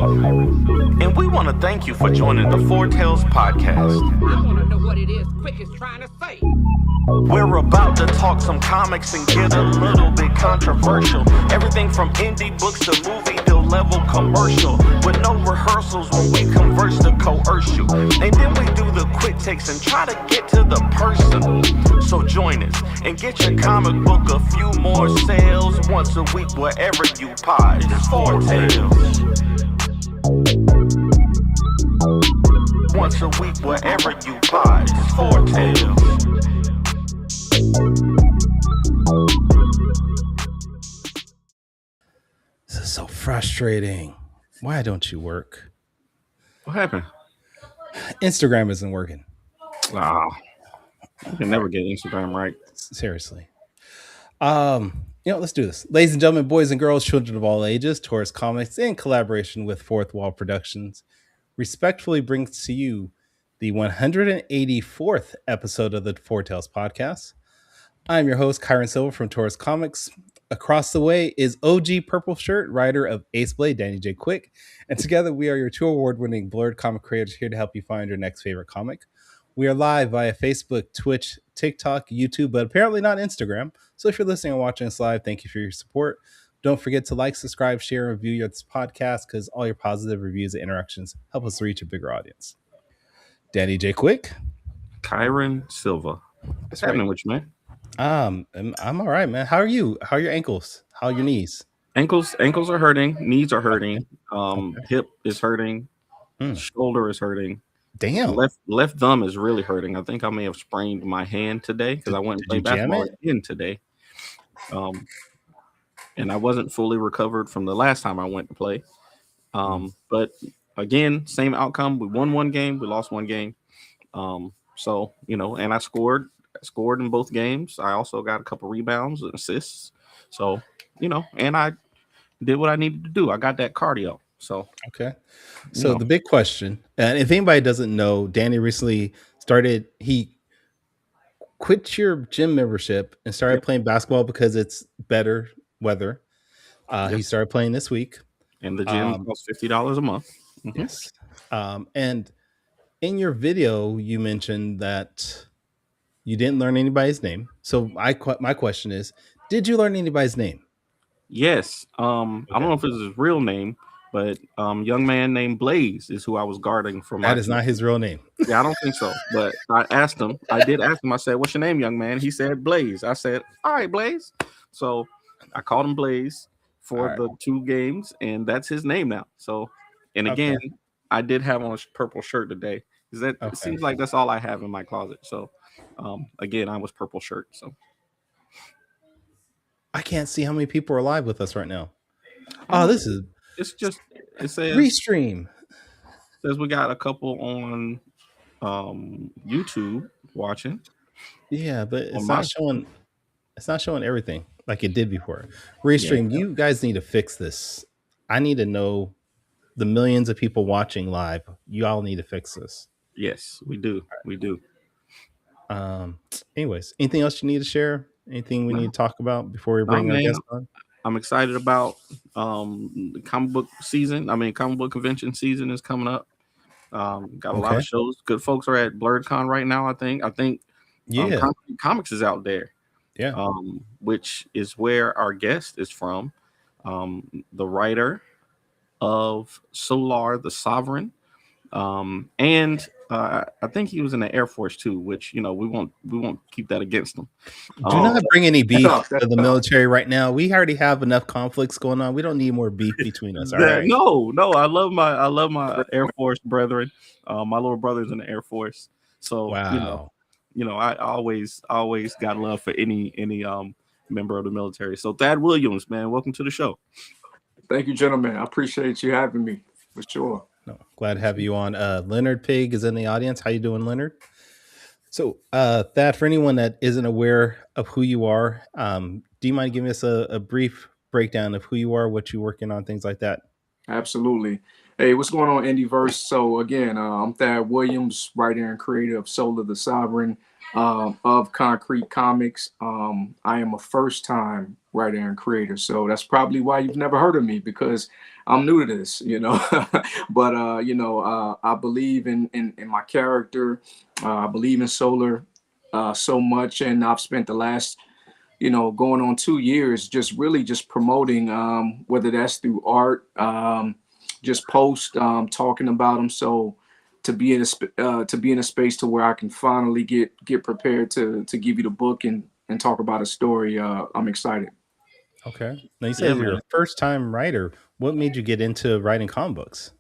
And we want to thank you for joining the Four Tales podcast. I want to know what it is Quick is trying to say. We're about to talk some comics and get a little bit controversial. Everything from indie books to movie deal level commercial. With no rehearsals when we converse to coerce you. And then we do the quick takes and try to get to the person. So join us and get your comic book a few more sales once a week wherever you pod. It's Four Tales. Once a week wherever you pod. It's Four Tales. This is so frustrating. Why don't you work? What happened? Instagram isn't working. You can never get Instagram right. Seriously. Let's do this. Ladies and gentlemen, boys and girls, children of all ages, Taurus Comics, in collaboration with Fourth Wall Productions, respectfully brings to you the 184th episode of the Four Tales podcast. I'm your host, Kyron Silva from Taurus Comics. Across the way is OG Purple Shirt, writer of Ace Blade, Danny J. Quick. And together we are your two award-winning blurred comic creators here to help you find your next favorite comic. We are live via Facebook, Twitch, TikTok, YouTube, but apparently not Instagram. So if you're listening and watching us live, thank you for your support. Don't forget to like, subscribe, share, and review this podcast because all your positive reviews and interactions help us reach a bigger audience. Danny J. Quick. Kyron Silva. What's happening with you, man? I'm all right, man. How are you? How are your ankles? How are your knees? Ankles are hurting. Knees are hurting. Hip is hurting. Shoulder is hurting. Damn. Left thumb is really hurting. I think I may have sprained my hand today because I went and played basketball again today. And I wasn't fully recovered from the last time I went to play. But again, same outcome. We won one game. We lost one game. And I scored in both games. I also got a couple rebounds and assists. So, and I did what I needed to do. I got that cardio. So, okay. So the big question, and if anybody doesn't know, Danny recently he quit your gym membership and started playing basketball because it's better weather. He started playing this week. And the gym costs $50 a month. Mm-hmm. Yes. And in your video, you mentioned that you didn't learn anybody's name. So my question is, did you learn anybody's name? Yes. I don't know if it's his real name, but young man named Blaze is who I was guarding for. That is not his real name. Yeah, I don't think so. But I asked him. I did ask him. I said, "What's your name, young man?" He said, "Blaze." I said, "All right, Blaze." So I called him Blaze for the 2 games, and that's his name now. So, and again, I did have on a purple shirt today. It seems like that's all I have in my closet. So, again, I was purple shirt. So I can't see how many people are live with us right now. It says Restream. Says we got a couple on YouTube watching. Yeah, but it's not showing. It's not showing everything like it did before. Restream, you guys need to fix this. I need to know the millions of people watching live. You all need to fix this. Yes, we do. We do. Anyways, anything else you need to share? Anything we need to talk about before we bring our guest on? I'm excited about the comic book season. Comic book convention season is coming up. Got a lot of shows. Good folks are at BlurredCon right now. I think Knokrete Comics is out there. Yeah. Which is where our guest is from. The writer of Solar the Sovereign. And I think he was in the Air Force too, which we won't keep that against him. Do not bring any beef to the military right now. We already have enough conflicts going on. We don't need more beef between us. All right? No. I love my Air Force brethren. My little brother's in the Air Force, so wow. I always got love for any member of the military. So Thadd Williams, man, welcome to the show. Thank you, gentlemen. I appreciate you having me for sure. No, glad to have you on. Leonard Pig is in the audience. How you doing, Leonard? So, Thadd, for anyone that isn't aware of who you are, do you mind giving us a brief breakdown of who you are, what you're working on, things like that? Absolutely. Hey, what's going on, Indieverse? So again, I'm Thadd Williams, writer and creator of Solar the Sovereign, of Knokrete Comics. I am a first-time writer and creator, so that's probably why you've never heard of me, because I'm new to this, you know. But I believe in my character. I believe in Solar so much, and I've spent the last going on 2 years, just really just promoting, whether that's through art, just post, talking about them. So to be in a space to where I can finally get prepared to give you the book and talk about a story. I'm excited. Okay. Now you Yeah, said you're man. a first time writer. What made you get into writing comic books?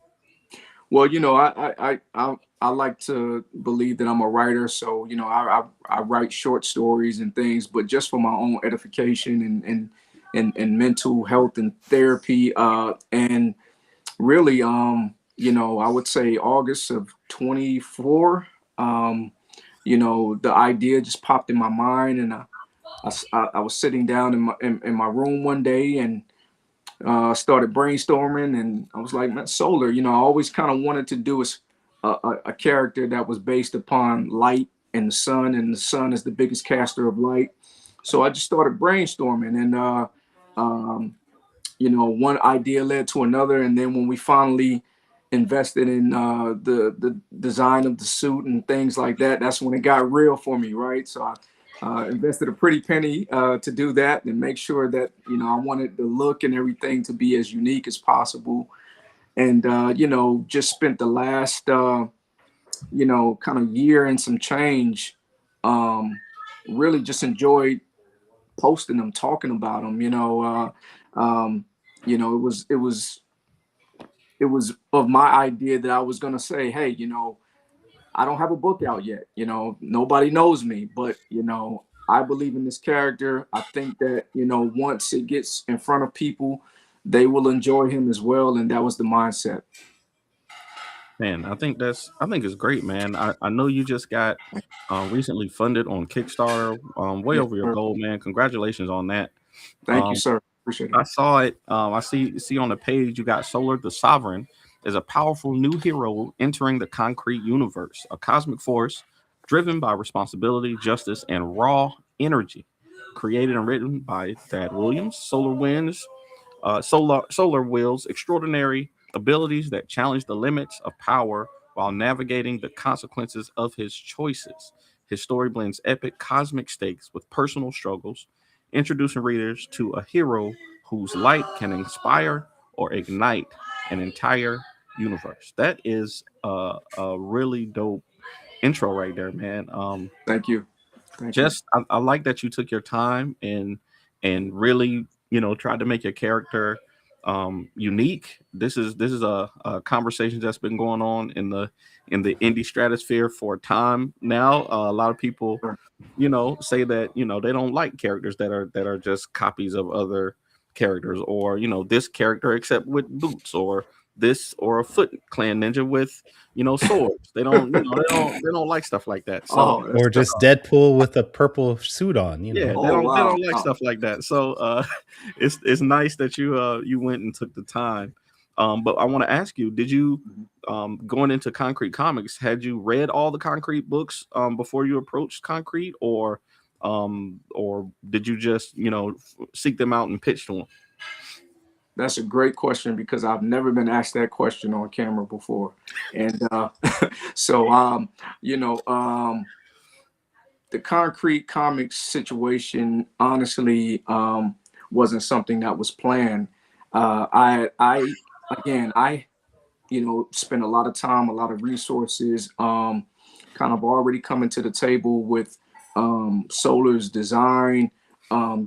Well, I like to believe that I'm a writer, so I write short stories and things, but just for my own edification and mental health and therapy, and really, I would say August of 24. The idea just popped in my mind, and I was sitting down in my room one day and started brainstorming, and I was like, man, Solar. I always kind of wanted to do a character that was based upon light and the sun is the biggest caster of light. So I just started brainstorming, and one idea led to another, and then when we finally invested in the design of the suit and things like that, that's when it got real for me, right? So I invested a pretty penny to do that and make sure that I wanted the look and everything to be as unique as possible, and just spent the last kind of year and some change, really just enjoyed posting them, talking about them. It was of my idea that I was going to say, hey, I don't have a book out yet. Nobody knows me, but I believe in this character. I think that once it gets in front of people, they will enjoy him as well, and that was the mindset. Man, I think it's great, man. I know you just got recently funded on Kickstarter, way Yes, over your sir. goal, man. Congratulations on that. Thank you, Um, sir. Appreciate it. I saw it. I see on the page you got Solar the Sovereign is a powerful new hero entering the Knokrete universe, a cosmic force driven by responsibility, justice, and raw energy. Created and written by Thadd Williams, Solar Will's extraordinary abilities that challenge the limits of power while navigating the consequences of his choices. His story blends epic cosmic stakes with personal struggles, introducing readers to a hero whose light can inspire or ignite an entire universe. That is a really dope intro right there, man. Thank you. Thank you. I like that you took your time and really tried to make your character unique. This is a conversation that's been going on in the indie stratosphere for a time now. A lot of people Sure. say that they don't like characters that are just copies of other characters, or this character except with boots, or this or a Foot Clan ninja with swords. They don't they don't like stuff like that. So Oh, that's Or just Deadpool with a purple suit on, yeah, oh they wow. don't like stuff like that. So it's nice that you went and took the time. But I want to ask you, did you going into Knokrete Comics, had you read all the Knokrete books before you approached Knokrete, or did you just seek them out and pitch to them? That's a great question, because I've never been asked that question on camera before. And so the Knokrete Comics situation honestly wasn't something that was planned. I again I spent a lot of time, a lot of resources, kind of already coming to the table with Solar's design,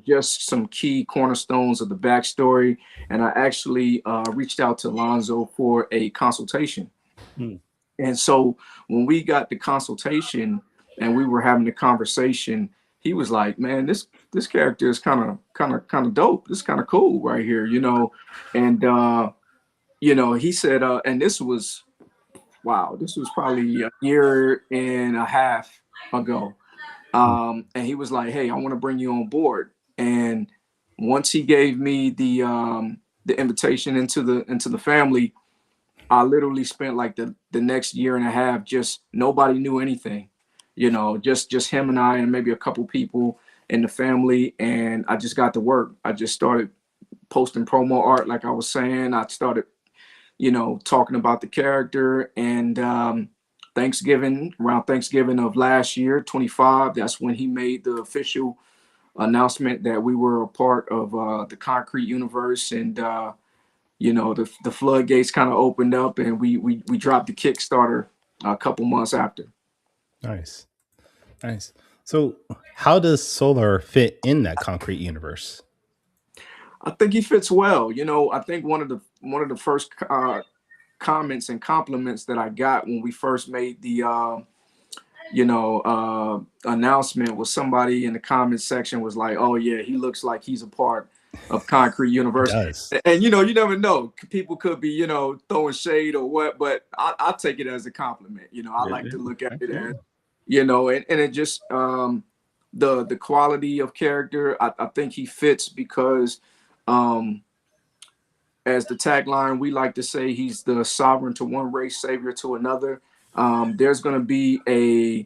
just some key cornerstones of the backstory. And I actually reached out to Lonzo for a consultation. Hmm. And so when we got the consultation and we were having the conversation, he was like, "Man, this character is kind of dope. This is kind of cool right here, And he said, and this was wow, this was probably a year and a half ago. And he was like, "Hey, I want to bring you on board." And once he gave me the invitation into the family, I literally spent like the next year and a half just nobody knew anything, just him and I and maybe a couple people in the family, and I just got to work. I just started posting promo art, like I was saying. I started, talking about the character, and around Thanksgiving of last year, 25, that's when he made the official announcement that we were a part of the Knokrete universe, and the floodgates kind of opened up, and we dropped the Kickstarter a couple months after. Nice. So how does Solar fit in that Knokrete universe? I think he fits well. I think one of the first comments and compliments that I got when we first made the announcement was somebody in the comment section was like, "Oh yeah, he looks like he's a part of Knokrete universe." And you never know. People could be throwing shade or what, but I take it as a compliment. I like to look at it as and it just the quality of character. I think he fits because as the tagline we like to say, he's the sovereign to one race, savior to another. There's going to be a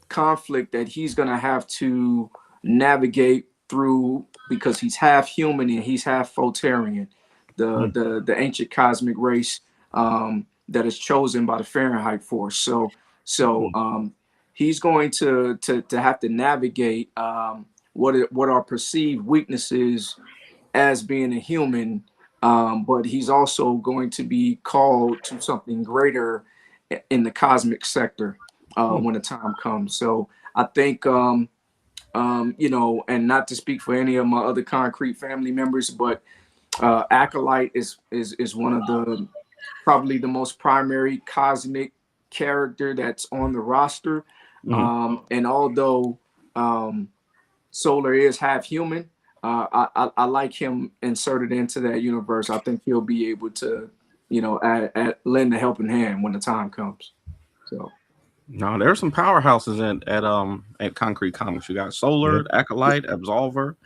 conflict that he's going to have to navigate through because he's half human and he's half Photarian, the ancient cosmic race that is chosen by the Fahrenheit Force. So he's going to have to navigate what are perceived weaknesses as being a human, but he's also going to be called to something greater in the cosmic sector when the time comes. So I think, and not to speak for any of my other Knokrete family members, but Acolyte is one of the probably the most primary cosmic character that's on the roster. And although Solar is half human, I like him inserted into that universe. I think he'll be able to, lend a helping hand when the time comes. So, no, there's some powerhouses at Knokrete Comics. You got Solar, Acolyte, Absolver.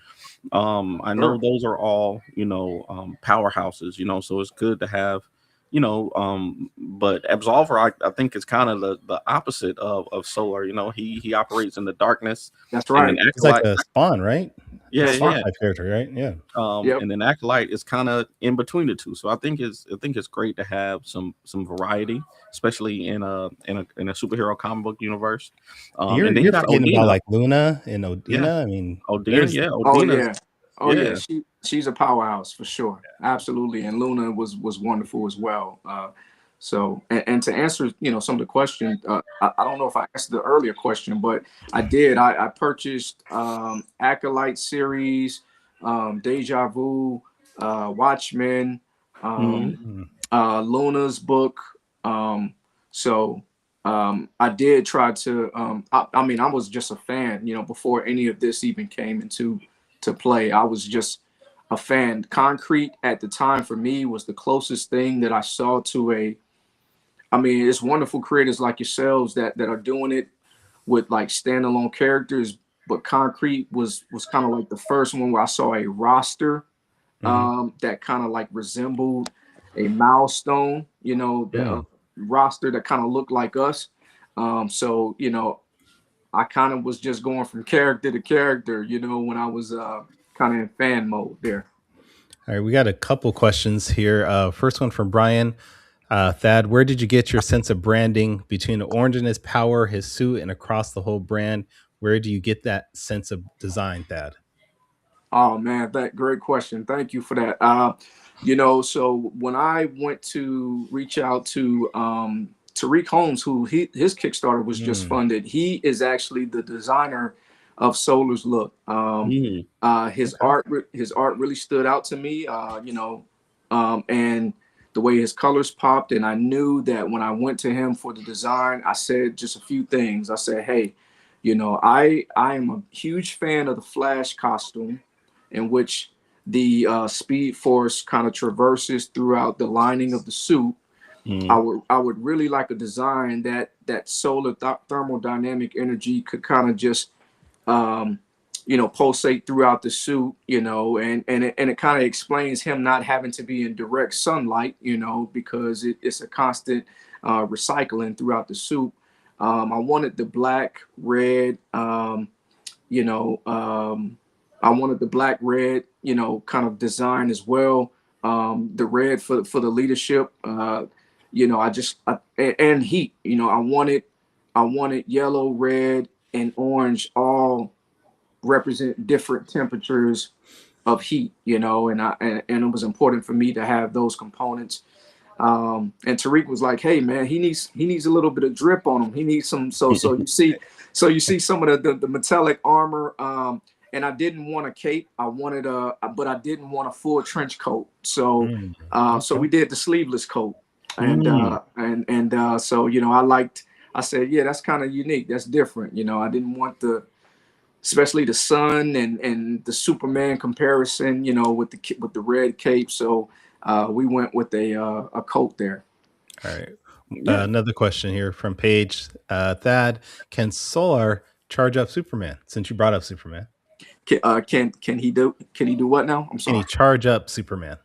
I know those are all powerhouses. So it's good to have. But Absolver, I think is kind of the opposite of Solar. He operates in the darkness. That's right. And it's like a Spawn, right? Yeah, Spawn type character, right? Yeah. And then Acolyte is kind of in between the two. So I think it's great to have some variety, especially in a superhero comic book universe. You're forgetting about like Luna and Odina. Yeah. I mean, Odina, Odina. She's a powerhouse for sure. Absolutely. And Luna was wonderful as well. So to answer, some of the questions, I don't know if I answered the earlier question, but I did. I purchased Acolyte series, Deja Vu, Watchmen, Luna's book. So I did try to. I was just a fan, before any of this even came into play. I was just a fan. Knokrete at the time for me was the closest thing that I saw to it's wonderful creators like yourselves that are doing it with like standalone characters, but Knokrete was kind of like the first one where I saw a roster that kind of like resembled a milestone, the roster that kind of looked like us. So I kind of was just going from character to character, when I was kind of in fan mode there. All right, we got a couple questions here. First one from Brian. Thadd, where did you get your sense of branding between the orange in his power, his suit, and across the whole brand? Where do you get that sense of design, Thadd? Oh man, great question. Thank you for that. So when I went to reach out to Tariq Holmes, who his Kickstarter was just funded, he is actually the designer of Solar's look. His art really stood out to me. And the way his colors popped, and I knew that when I went to him for the design, I said just a few things. I said, hey, I am a huge fan of the Flash costume, in which the Speed Force kind of traverses throughout the lining of the suit. I would really like a design that solar thermodynamic energy could kind of just pulsate throughout the suit, and it kind of explains him not having to be in direct sunlight, because it's a constant recycling throughout the suit. I wanted the black, red, I wanted the black, red, kind of design as well. The red for the leadership, and heat. I wanted yellow, red, and orange all represent different temperatures of heat, and it was important for me to have those components. And Tariq was like, "Hey man, he needs a little bit of drip on him. He needs some." So you see some of the metallic armor. And I didn't want a cape. But I didn't want a full trench coat. So so we did the sleeveless coat, and so I said, yeah, that's kind of unique. That's different. I didn't want especially the sun and the Superman comparison, with the red cape. So we went with a coat there. All right. Another question here from Paige. Thad, can Solar charge up Superman? Since you brought up Superman, can he do what now? I'm sorry. Can he charge up Superman?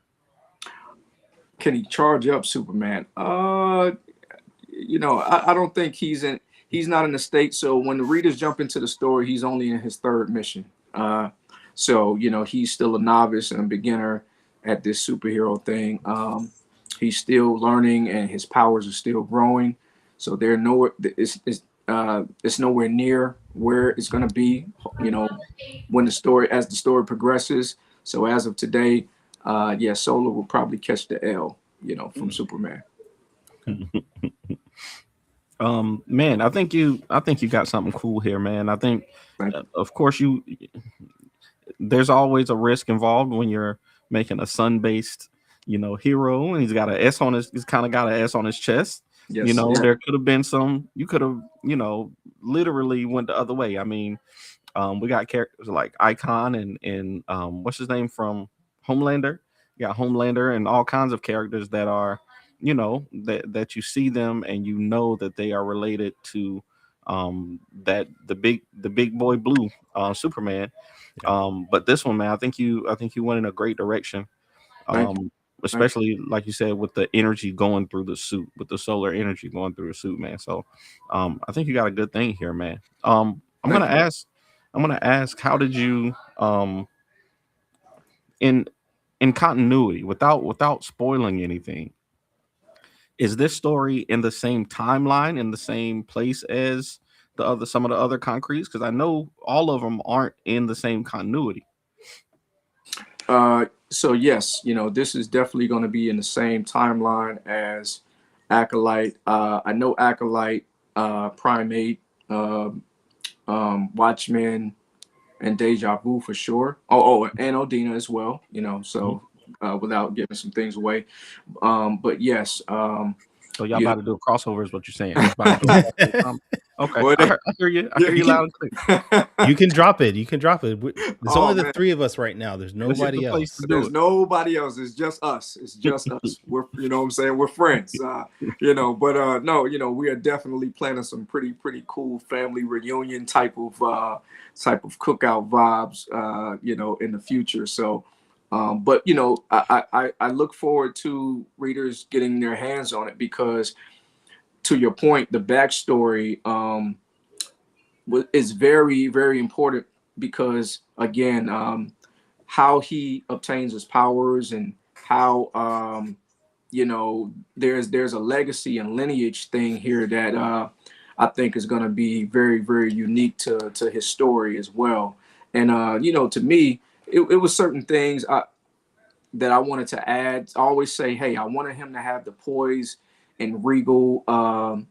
Can he charge up Superman? I don't think he's not in the state. So when the readers jump into the story, he's only in his third mission. So he's still a novice and a beginner at this superhero thing. He's still learning, and his powers are still growing. So they're nowhere. It's nowhere near where it's going to be. When as the story progresses. So as of today, Solar will probably catch the L. From Superman. Man, I think you got something cool here, man. I think, of course, there's always a risk involved when you're making a sun-based, hero, and he's kind of got an S on his chest. Yes, there could have been you could have, literally went the other way. I mean, we got characters like Icon and what's his name from Homelander. You got Homelander and all kinds of characters that are, that you see them and that they are related to the big boy blue Superman. But this one, man, I think you went in a great direction. Especially like you said, with the energy going through the suit, with the solar energy going through the suit, man. So I think you got a good thing here, man. I'm gonna ask, how did you in continuity, without spoiling anything, is this story in the same timeline, in the same place as some of the other concretes? Because I know all of them aren't in the same continuity. So yes, this is definitely going to be in the same timeline as Acolyte. I know Acolyte, Primate, Watchmen, and Deja Vu for sure. And Odina as well. So without giving some things away, but yes. So y'all about to do a crossover, is what you're saying? Okay, well, I hear you. I hear you loud and clear. You can drop it. There's only the three of us right now. There's nobody else. There's nobody else. It's just us. We're, what I'm saying? We're friends. But no, we are definitely planning some pretty cool family reunion type of cookout vibes, in the future. So, but I look forward to readers getting their hands on it, because to your point, the backstory is very, very important, because again, how he obtains his powers and how there's a legacy and lineage thing here that I think is going to be very, very unique to his story as well. And to me, it was certain things that I wanted to add. I always say, hey, I wanted him to have the poise and regal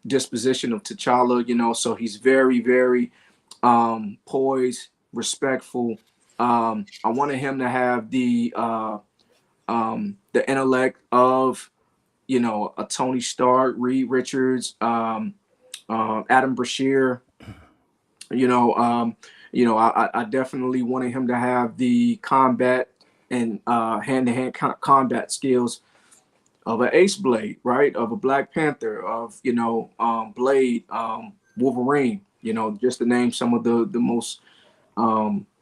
disposition of T'Challa, so he's very, very poised, respectful. I wanted him to have the intellect of, a Tony Stark, Reed Richards, Adam Brashear. I definitely wanted him to have the combat and hand-to-hand combat skills of an Ace Blade, right? Of a Black Panther, of Blade, Wolverine. Just to name some of the most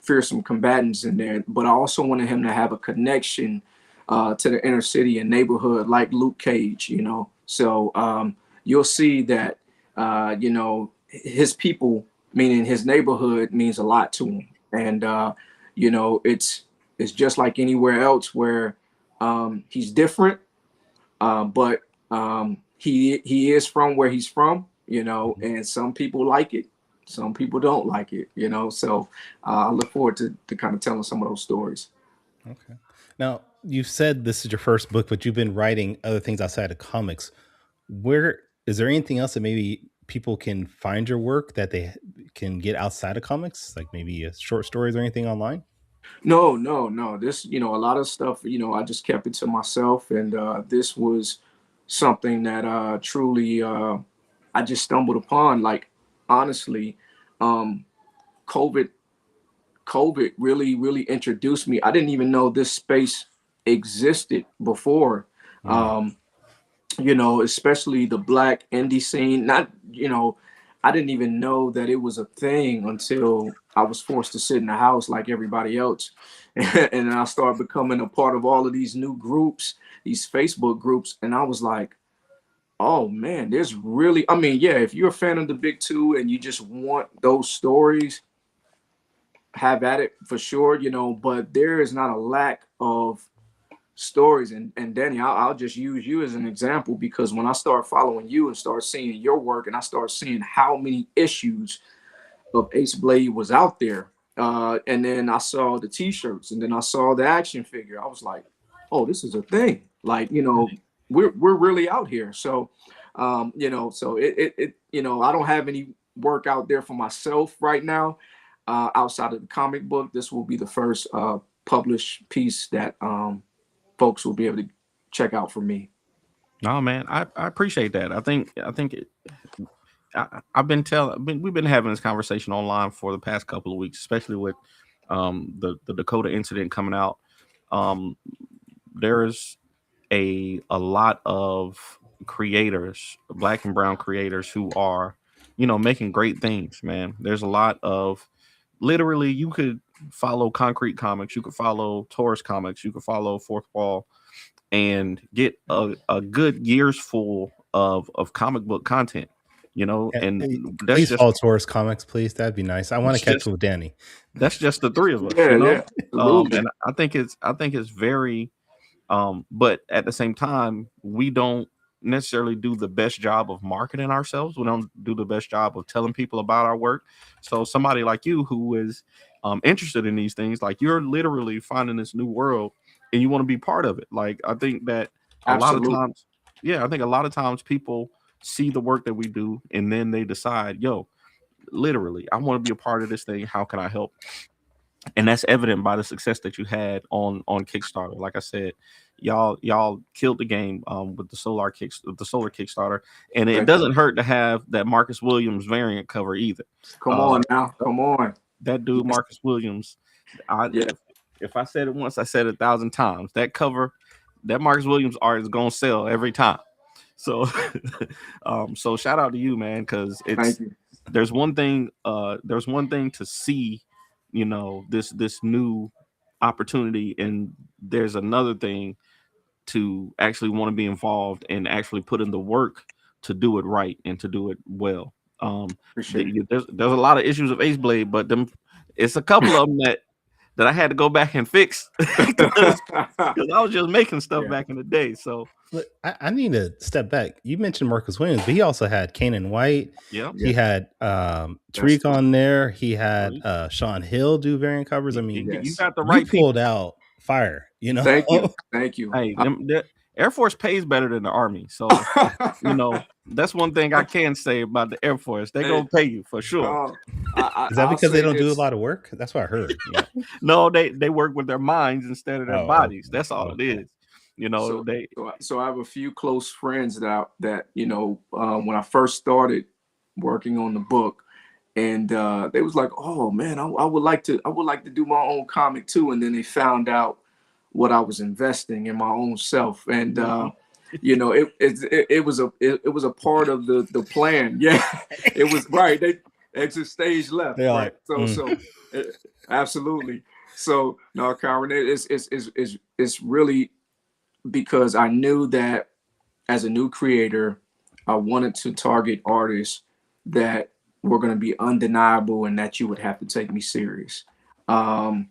fearsome combatants in there, but I also wanted him to have a connection to the inner city and neighborhood, like Luke Cage, you know. So you'll see that, you know, his people, meaning his neighborhood, means a lot to him. And, you know, it's just like anywhere else where he's different, but he is from where he's from, you know, and some people like it. Some people don't like it, you know. So I look forward to kind of telling some of those stories. Okay. Now, you said this is your first book, but you've been writing other things outside of comics. Where is there anything else that maybe people can find your work that they can get outside of comics, like maybe short stories or anything online? No. This, you know, a lot of stuff, you know, I just kept it to myself, and this was something that truly I just stumbled upon. Like, honestly, um, COVID COVID really introduced me. I didn't even know this space existed before. Um, you know, especially the Black indie scene. Not, you know, I didn't even know that it was a thing until I was forced to sit in the house like everybody else. And then I started becoming a part of all of these new groups, these Facebook groups. And I was like, oh man, there's really, I mean, yeah, if you're a fan of the Big Two and you just want those stories, have at it for sure, you know, but there is not a lack of stories. And Danny, I'll just use you as an example, because when I start following you and start seeing your work and I start seeing how many issues of Ace Blade was out there, and then I saw the t-shirts and then I saw the action figure, I was like, oh, this is a thing. Like, you know, we're really out here. So you know, so it you know, I don't have any work out there for myself right now, outside of the comic book. This will be the first published piece that folks will be able to check out from me. No, man, I appreciate that. I think we've been having this conversation online for the past couple of weeks, especially with the Dakota incident coming out. There's a lot of creators, Black and brown creators, who are, you know, making great things, man. There's a lot of, literally, you could follow Knokrete Comics, you could follow Taurus Comics, you could follow Fourth Wall, and get a good year's full of comic book content, you know. Yeah, and please just follow Taurus Comics, please. That'd be nice. I want to catch up with Danny. that's just the three of us, Yeah, you know. yeah, absolutely. And I think it's very but at the same time, we don't necessarily do the best job of marketing ourselves. We don't do the best job of telling people about our work. So somebody like you who is interested in these things, like, you're literally finding this new world and you want to be part of it. Like, I think that Absolutely. I think a lot of times people see the work that we do and then they decide, yo, literally, I want to be a part of this thing. How can I help? And that's evident by the success that you had on Kickstarter. Like I said, y'all killed the game with the solar Kickstarter, and it doesn't hurt to have that Marcus Williams variant cover either. Come on now, come on. That dude Marcus Williams. If I said it once, I said it 1,000 times. That cover, that Marcus Williams art is gonna sell every time. So, so shout out to you, man, because it's there's one thing to see, you know, this new opportunity, and there's another thing to actually want to be involved and actually put in the work to do it right and to do it well. There's a lot of issues of Ace Blade, but it's a couple of them that I had to go back and fix because I was just making stuff back in the day. So Look, I need to step back. You mentioned Marcus Williams, but he also had Kanan White. Yeah. He had Tariq on there. He had Sean Hill do variant covers. I mean, you got the right people. Pulled out fire, you know. Thank you. Hey, the Air Force pays better than the Army, so you know, that's one thing I can say about the Air Force. They're gonna pay you for sure. Is that because they don't do a lot of work? That's what I heard. Yeah. No, they work with their minds instead of their bodies. That's all it is. You know, so I have a few close friends that you know, when I first started working on the book, and they was like, "Oh man, I would like to do my own comic too." And then they found out what I was investing in my own self, and you know, it was a part of the plan. Yeah, it was right. exit stage left, They're right? like, Absolutely. So no, Kyron, it's really because I knew that as a new creator, I wanted to target artists that were going to be undeniable and that you would have to take me serious. Um,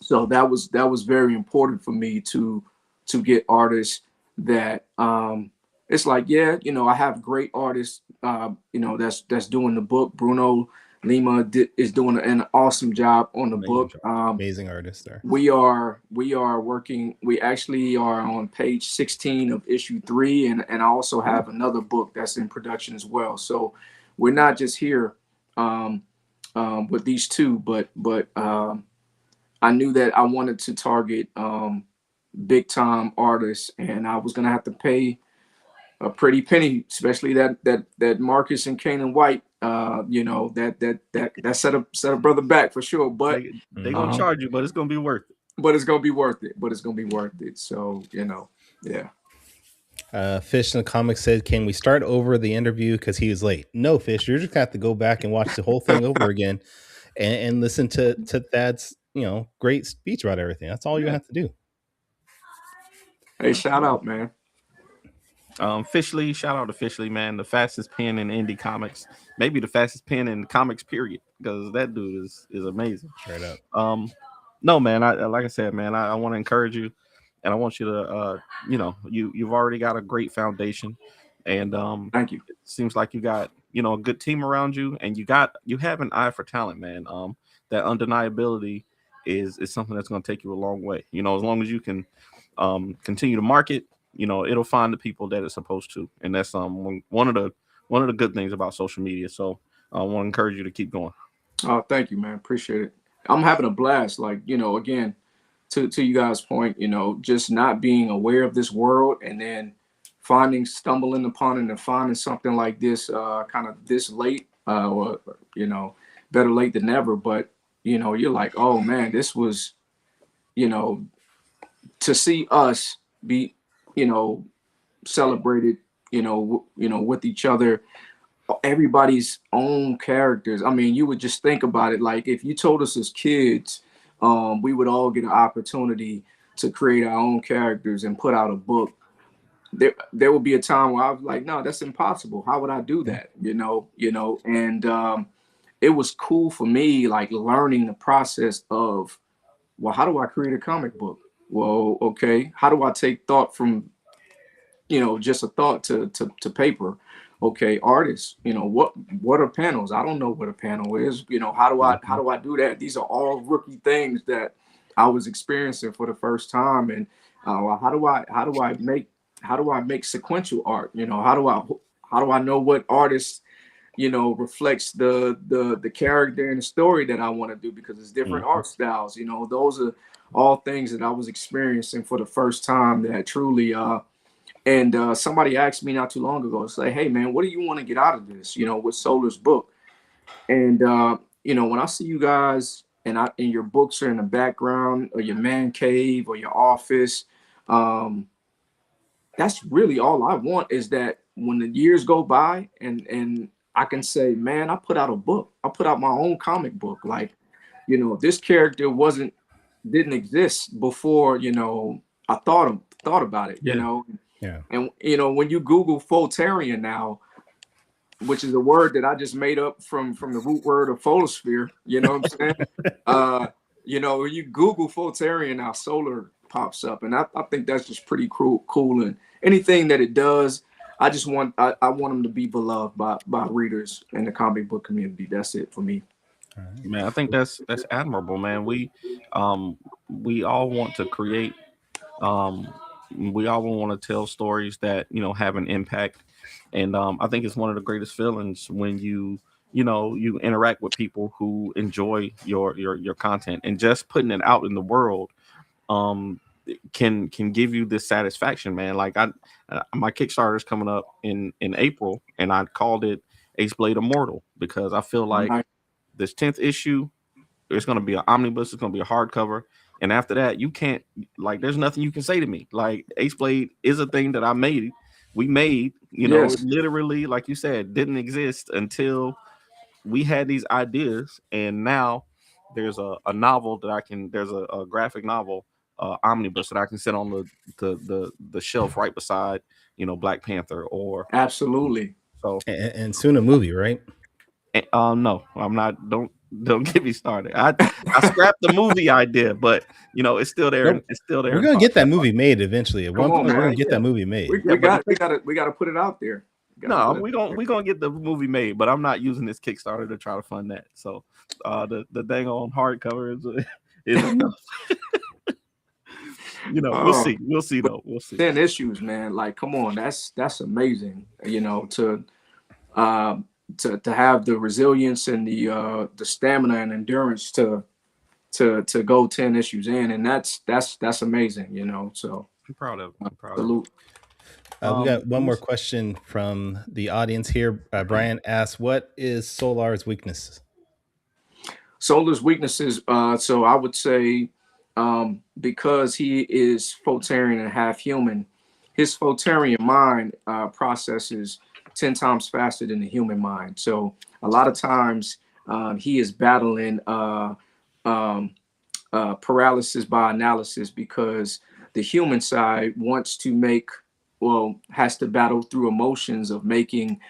so that was very important for me to get artists that it's like, yeah, you know, I have great artists, you know, that's doing the book. Bruno Lima is doing an awesome job on the book. amazing artist there. We are working. We actually are on page 16 of issue 3, and I also have another book that's in production as well. So we're not just here with these two, but I knew that I wanted to target big time artists, and I was gonna have to pay a pretty penny, especially that Marcus and Kanan White. You know, that set a brother back for sure. But they gonna charge you, but it's gonna be worth it. But it's gonna be worth it. So, you know, yeah. Fish in the comics said, "Can we start over the interview because he was late?" No, Fish, you're just gonna have to go back and watch the whole thing over again, and listen to Thadd's great speech about everything. That's all you have to do. Hey, shout out, man. Fishley, shout out to Fishley, man, the fastest pen in indie comics, maybe the fastest pen in comics period, because that dude is amazing. Straight up. No, man, like I said, man, I want to encourage you, and I want you to you've already got a great foundation, and thank you. It seems like you got a good team around you, and you have an eye for talent, man. That undeniability is something that's going to take you a long way. As long as you can continue to market, it'll find the people that it's supposed to, and that's one of the good things about social media. So I want to encourage you to keep going. Oh, thank you, man. Appreciate it. I'm having a blast. Like, again, to you guys' point, just not being aware of this world, and then stumbling upon it and finding something like this kind of this late, or better late than never. But you're like, oh man, this was, to see us be celebrated, with each other, everybody's own characters. I mean, you would just think about it. Like, if you told us as kids, we would all get an opportunity to create our own characters and put out a book. There would be a time where I was like, no, that's impossible. How would I do that? And it was cool for me, like, learning the process of, well, how do I create a comic book? Well, okay, how do I take thought from, just a thought to paper? Okay, artists, what are panels? I don't know what a panel is. How do I do that? These are all rookie things that I was experiencing for the first time. And how do I make sequential art? How do I know what artist reflects the character and the story that I want to do, because it's different art styles. Those are all things that I was experiencing for the first time that truly and somebody asked me not too long ago, say, hey man, what do you want to get out of this, with Solar's book? And when I see you guys and your books are in the background, or your man cave, or your office, that's really all I want, is that when the years go by and I can say, man, I put out a book. I put out my own comic book. Like, this character didn't exist before, I thought about it, Yeah. And, when you Google Foltarian now, which is a word that I just made up from the root word of photosphere, you know what I'm saying? When you Google Foltarian now, Solar pops up. And I think that's just pretty cool. And anything that it does, I want them to be beloved by readers in the comic book community. That's it for me. Man, I think that's admirable, man. We all want to create, we all want to tell stories that have an impact, and I think it's one of the greatest feelings when you interact with people who enjoy your content, and just putting it out in the world can give you this satisfaction, man. Like, my Kickstarter is coming up in April, and I called it Ace Blade Immortal, because I feel like this 10th issue, it's going to be an omnibus, it's going to be a hardcover, and after that, you can't, like, there's nothing you can say to me. Like, Ace Blade is a thing that we made, Yes. literally, like you said, didn't exist until we had these ideas, and now there's a novel that I can. There's a graphic novel omnibus that I can sit on the shelf right beside, Black Panther or Absolutely. so. And soon a movie, right? No, I'm not. Don't get me started. I scrapped the movie idea, but it's still there. Nope. It's still there. We're gonna get that movie made eventually. At Come one on, point, we're man. gonna get that movie made. We got to put it out there. No, we're gonna get the movie made, but I'm not using this Kickstarter to try to fund that. So the dang on hardcover is enough. We'll see though. We'll see. 10 issues, man. Like, come on, that's amazing. To have the resilience and the stamina and endurance to go 10 issues in, and that's amazing. So I'm proud of. salute. We got one more question from the audience here. Brian asks, "What is Solar's weakness?" Solar's weaknesses. So I would say, because he is Photarian and half human, his Photarian mind processes 10 times faster than the human mind. So a lot of times he is battling paralysis by analysis, because the human side has to battle through emotions of making,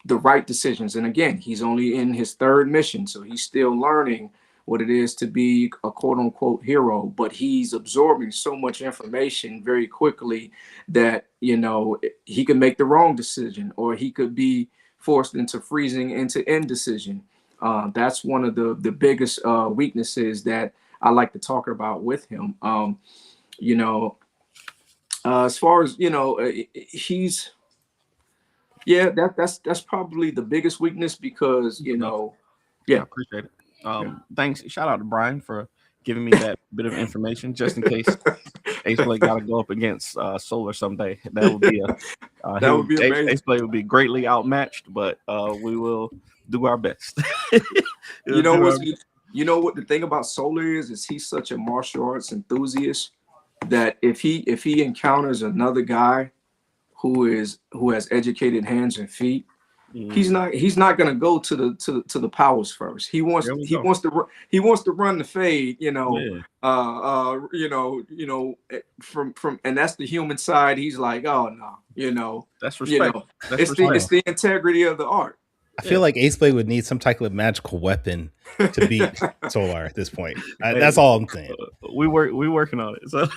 the right decisions. And again, he's only in his third mission, so he's still learning what it is to be a quote unquote hero, but he's absorbing so much information very quickly that, he could make the wrong decision, or he could be forced into freezing into indecision. That's one of the biggest weaknesses that I like to talk about with him. As far as, he's, that's probably the biggest weakness, because, I appreciate it. Thanks. Shout out to Brian for giving me that bit of information, just in case Ace Blake got to go up against Solar someday. That would be amazing. Ace Blake would be greatly outmatched, but we will do our best. You know what the thing about Solar is he's such a martial arts enthusiast that if he encounters another guy who has educated hands and feet, he's not gonna go to the powers first. He wants to run the fade, from and that's the human side. He's like, oh no, that's respect. It's the integrity of the art. I feel like Ace Blade would need some type of magical weapon to beat Solar at this point. That's all I'm saying. We working on it. So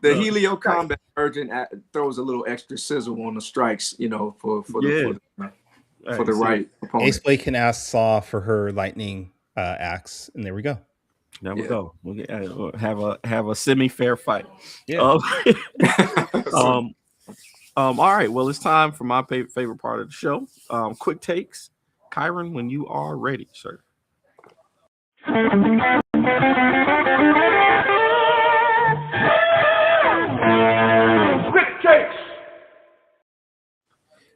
the Helio Combat Urgent throws a little extra sizzle on the strikes, for the right opponent. Ace Blade can ask Saw for her lightning axe, and there we go. There we go. We'll have a semi-fair fight. Yeah. All right. Well, it's time for my favorite part of the show. Quick takes. Kyron, when you are ready, sir. Quick takes.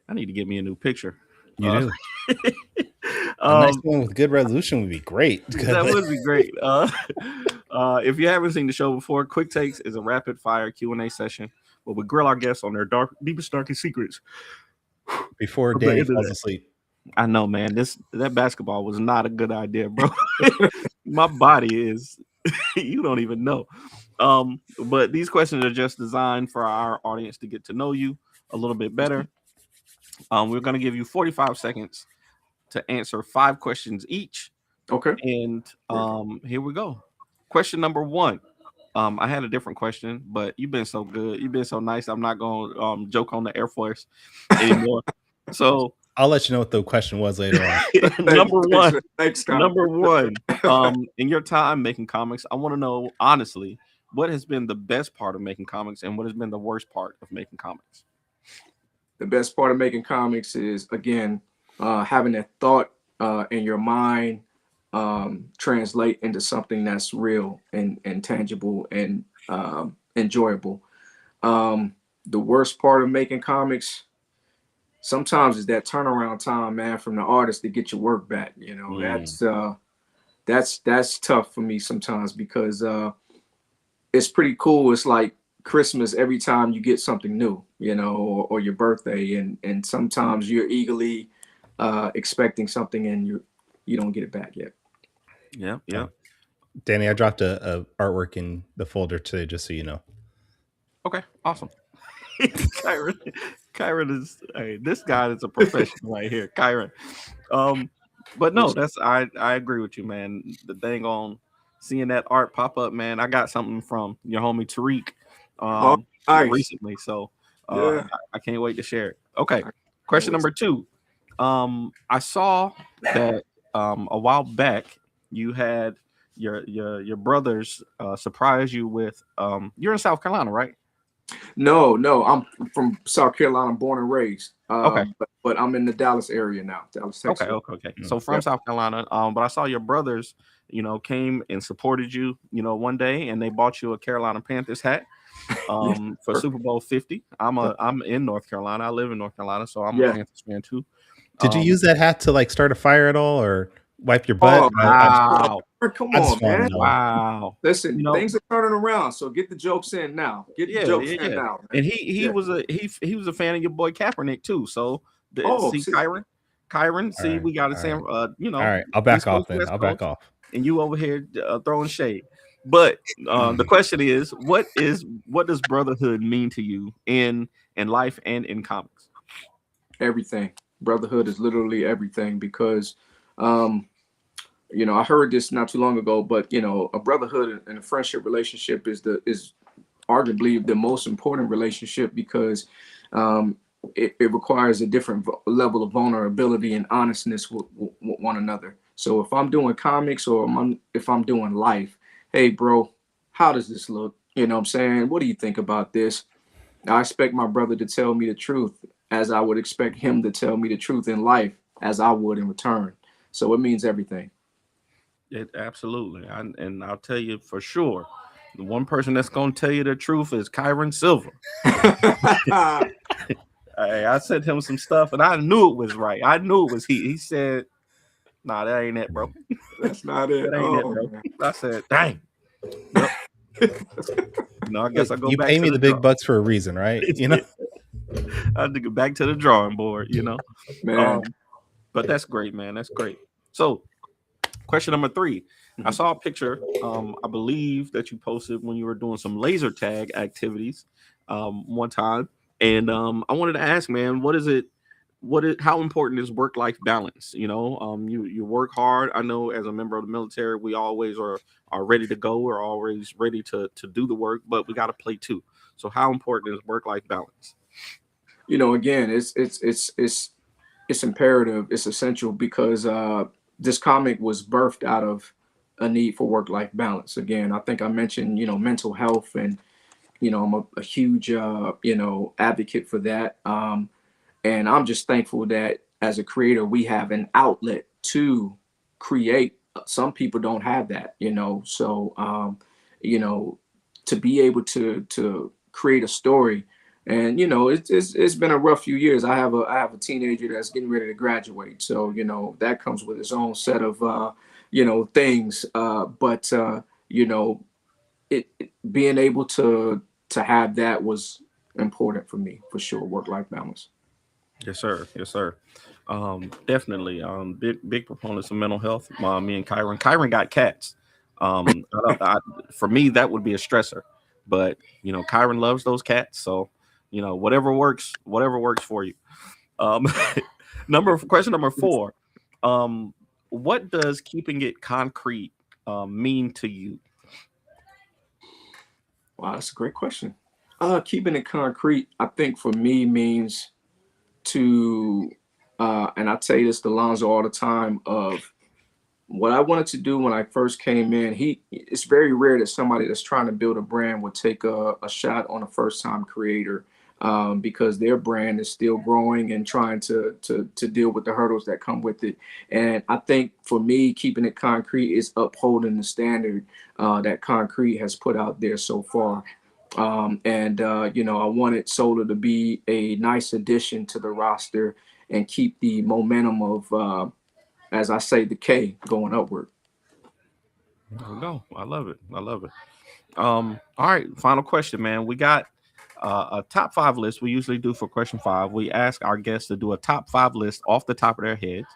I need to get me a new picture. You do. A nice one with good resolution would be great. That would be great. If you haven't seen the show before, Quick Takes is a rapid fire Q&A session where we grill our guests on their deepest, darkest secrets before Danny falls asleep. I know, man. That basketball was not a good idea, bro. My body is, you don't even know. But these questions are just designed for our audience to get to know you a little bit better. We're going to give you 45 seconds to answer 5 questions each. Okay. And here we go. Question number 1. I had a different question, but you've been so good. You've been so nice. I'm not going to joke on the Air Force anymore. So I'll let you know what the question was later on. Number one. In your time making comics, I want to know, honestly, what has been the best part of making comics and what has been the worst part of making comics? The best part of making comics is, again, having that thought in your mind translate into something that's real and tangible and enjoyable. The worst part of making comics sometimes is that turnaround time, man, from the artist to get your work back. That's tough for me sometimes, because it's pretty cool. It's like Christmas every time you get something new, or your birthday, and sometimes you're eagerly expecting something and you don't get it back yet. Yeah, yeah. Danny, I dropped a artwork in the folder today, just so you know. Okay, awesome. Kyron is this guy is a professional right here, Kyron. But no, I agree with you, man. The thing on seeing that art pop up, man. I got something from your homie Tariq nice. recently, so Yeah. I can't wait to share it. Okay, question number 2. I saw that a while back you had your brothers surprise you with you're in South Carolina, right? No, I'm from South Carolina, born and raised. Okay. But I'm in the Dallas area now, Dallas, Texas. Okay. So from South Carolina, but I saw your brothers, came and supported you, one day, and they bought you a Carolina Panthers hat for Super Bowl 50. I'm in North Carolina. I live in North Carolina, so I'm a Panthers fan too. Did you use that hat to like start a fire at all, or wipe your butt? Wow. Come on, man. Wow. Listen, things are turning around, so get the jokes in now. Get the jokes in now. Man. And he was a fan of your boy Kaepernick too. So see Kyron, see right, we got the same all right, I'll back off then. I'll back off. And you over here throwing shade. But the question is, what does brotherhood mean to you in life and in comics? Everything. Brotherhood is literally everything, because I heard this not too long ago, but a brotherhood and a friendship relationship is arguably the most important relationship, because it requires a different level of vulnerability and honestness with one another. So if I'm doing comics or if I'm doing life, hey bro, how does this look? You know what I'm saying? What do you think about this? I expect my brother to tell me the truth, as I would expect him to tell me the truth in life, as I would in return. So it means everything. It absolutely, and I'll tell you for sure, the one person that's gonna tell you the truth is Kyron Silver. I sent him some stuff, and I knew it was right. I knew it was he. He said, "Nah, that ain't it, bro. That's not it. That ain't it, bro." Man. I said, "Dang." Yep. I guess I go. You back pay to me the big bucks for a reason, right? I had to go back to the drawing board. Man. But that's great, man. That's great. So, question number 3. I saw a picture. I believe that you posted when you were doing some laser tag activities one time, and I wanted to ask, man, how important is work-life balance? You work hard. I know as a member of the military, we always are ready to go. We're always ready to do the work, but we got to play too. So how important is work-life balance? Again, it's imperative. It's essential, because this comic was birthed out of a need for work-life balance. Again, I think I mentioned, mental health, and, I'm a huge, advocate for that. And I'm just thankful that as a creator, we have an outlet to create. Some people don't have that, so, to be able to create a story. And it's been a rough few years. I have a teenager that's getting ready to graduate, so that comes with its own set of things. But it being able to have that was important for me, for sure. Work-life balance. Yes, sir. Definitely. Big proponents of mental health. Me and Kyron got cats. For me, that would be a stressor. But Kyron loves those cats, so whatever works for you. Question number 4. What does keeping it concrete mean to you? Wow, that's a great question. Keeping it concrete, I think for me means to, and I tell you this to Lonzo all the time, of what I wanted to do when I first came in. It's very rare that somebody that's trying to build a brand would take a shot on a first-time creator, because their brand is still growing and trying to deal with the hurdles that come with it. And I think for me, keeping it concrete is upholding the standard that Concrete has put out there so far. I wanted Solar to be a nice addition to the roster and keep the momentum of, as I say, the K going upward. There we go. I love it. All right, final question, man. We got a top 5 list. We usually do for question 5. We ask our guests to do a top 5 list off the top of their heads.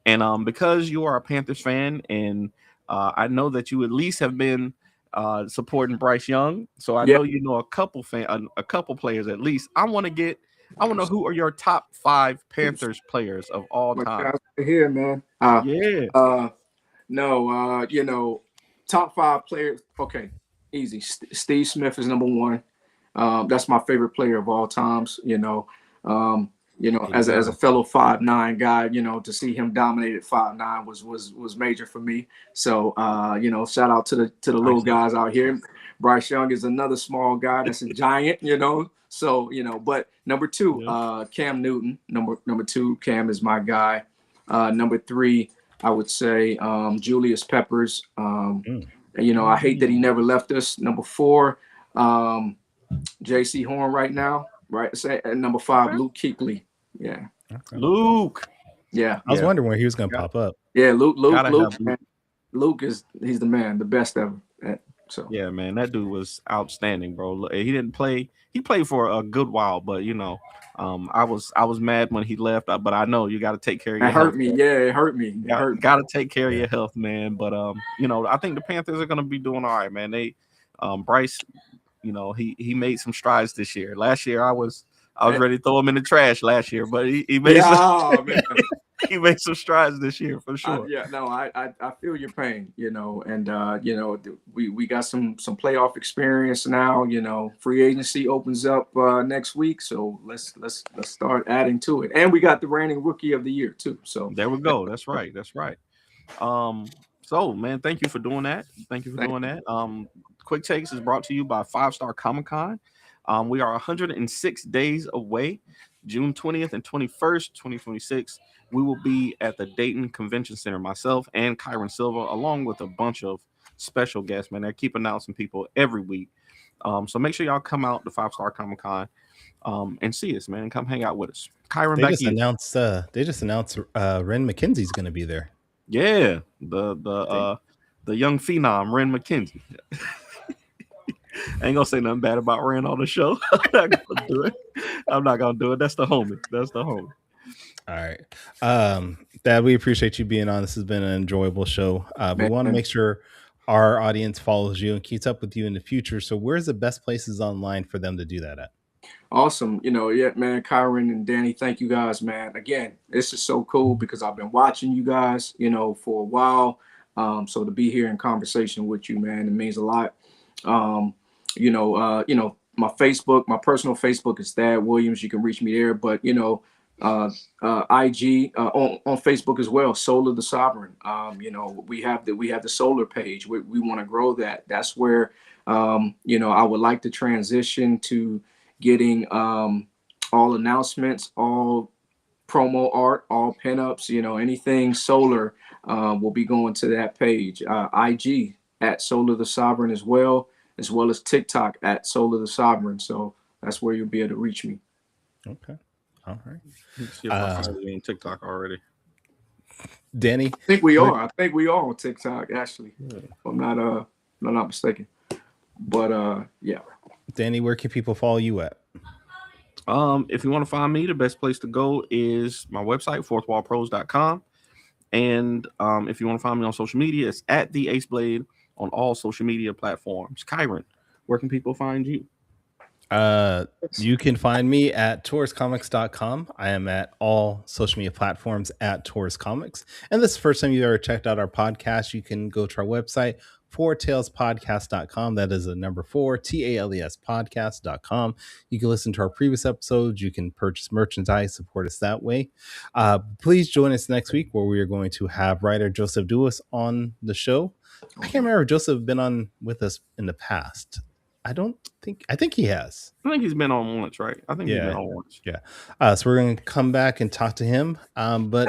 And because you are a Panthers fan, and I know that you at least have been supporting Bryce Young, so I know you know a couple players at least. I want to know who are your top 5 Panthers players of all time. Here, man. Top 5 players. Okay, easy. Steve Smith is number 1. That's my favorite player of all times. As a fellow 5'9" guy, to see him dominate at 5'9" was major for me. So shout out to the little guys out here. Bryce Young is another small guy that's a giant, So but number 2, Cam Newton. Number 2, Cam is my guy. Number 3, I would say Julius Peppers. I hate that he never left us. Number 4, J.C. Horn right now. Right. Say number 5, Luke Kuechly. Yeah. Okay. Luke. Yeah. I was wondering where he was going to pop up. Yeah, Luke, man. Luke he's the man, the best ever. So yeah, man, that dude was outstanding, bro. He didn't play. He played for a good while, but I was mad when he left. But I know you got to take care of your health. It hurt me. Got to take care of your health, man. But I think the Panthers are going to be doing all right, man. They Bryce, he made some strides this year. Last year I was ready to throw him in the trash last year, but he made he made some strides this year for sure. I feel your pain, and we got some playoff experience now. Free agency opens up next week, so let's start adding to it. And we got the reigning rookie of the year too. So there we go. That's right. So man, thank you for doing that. Quick Takes is brought to you by 5 Star Comic Con. We are 106 days away, June 20th and 21st, 2026. We will be at the Dayton Convention Center, myself and Kyron Silva, along with a bunch of special guests, man. They keep announcing people every week. So make sure y'all come out to 5 Star Comic Con and see us, man. Come hang out with us. Kyron, they just announced Ren McKenzie's going to be there. Yeah, the young phenom, Ren McKenzie. I ain't gonna say nothing bad about Ren on the show. I'm not gonna do it. That's the homie. All right. Thadd, we appreciate you being on. This has been an enjoyable show. We want to make sure our audience follows you and keeps up with you in the future. So where's the best places online for them to do that at? Awesome. Man, Kyron and Danny, thank you guys, man. Again, this is so cool because I've been watching you guys, for a while. So to be here in conversation with you, man, it means a lot. My Facebook, my personal Facebook is Thadd Williams. You can reach me there, but IG on Facebook as well. Solar the Sovereign. We have the Solar page. We want to grow that. That's where I would like to transition to getting all announcements, all promo art, all pinups. Anything Solar will be going to that page. IG at Solar the Sovereign as well as TikTok at Solar the Sovereign. So that's where you'll be able to reach me. Okay. All right. On TikTok already. Danny? I think we are on TikTok, actually. Yeah. If I'm not mistaken. But yeah. Danny, where can people follow you at? If you want to find me, the best place to go is my website, fourthwallpros.com. And if you want to find me on social media, it's at the Ace Blade on all social media platforms. Kyron, where can people find you? You can find me at tourscomics.com. I am at all social media platforms at Tours Comics. And this is the first time you've ever checked out our podcast, you can go to our website, fourtalespodcast.com. That is a number 4, TALES podcast.com. You can listen to our previous episodes. You can purchase merchandise, support us that way. Please join us next week where we are going to have writer Joseph Duas on the show. I can't remember if Joseph has been on with us in the past. I think he has. I think he's been on once, right? I think he's been on once. Yeah. So we're going to come back and talk to him. But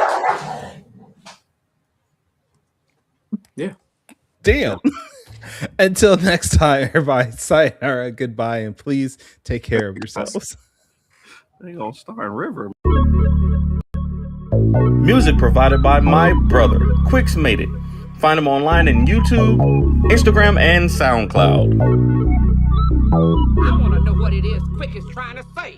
yeah. Damn. Until next time, everybody, sayonara, goodbye, and please take care of yourselves. They gonna start River. Music provided by my brother, Quix Made It. Find him online in YouTube, Instagram, and SoundCloud. I want to know what it is Quick is trying to say.